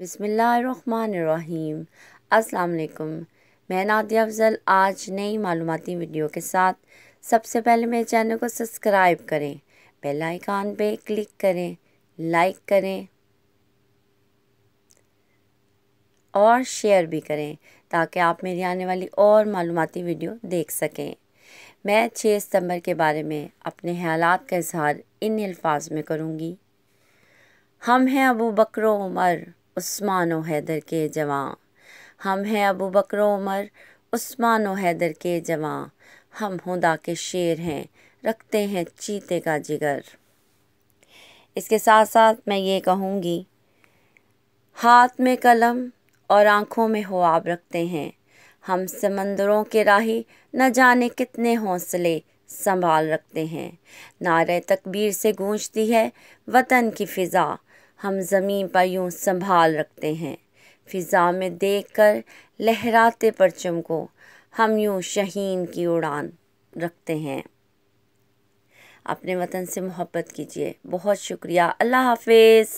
बिस्मिल्लाहिर्रहमानिर्रहीम। अस्सलाम वालेकुम। मैं नादिया अफजल आज नई मालूमाती वीडियो के साथ। सबसे पहले मेरे चैनल को सब्सक्राइब करें, बेल आइकन पे क्लिक करें, लाइक करें और शेयर भी करें ताकि आप मेरी आने वाली और मालूमाती वीडियो देख सकें। मैं 6 सितंबर के बारे में अपने ख़यालात का इजहार इन अल्फाज में करूँगी। हम हैं अबू बकर उमर उस्मान व हैदर के जवां, हम हैं अबू बकर उमर उस्मान व हैदर के जवां, हम खुदा के शेर हैं, रखते हैं चीते का जिगर। इसके साथ साथ मैं ये कहूँगी, हाथ में कलम और आँखों में ख्वाब रखते हैं, हम समंदरों के राही न जाने कितने हौसले संभाल रखते हैं। नारे तकबीर से गूंजती है वतन की फ़िज़ा, हम ज़मीन पर यूं संभाल रखते हैं। फ़िज़ा में देखकर लहराते परचम को हम यूं शहीन की उड़ान रखते हैं। अपने वतन से मोहब्बत कीजिए। बहुत शुक्रिया। अल्लाह हाफ़िज़।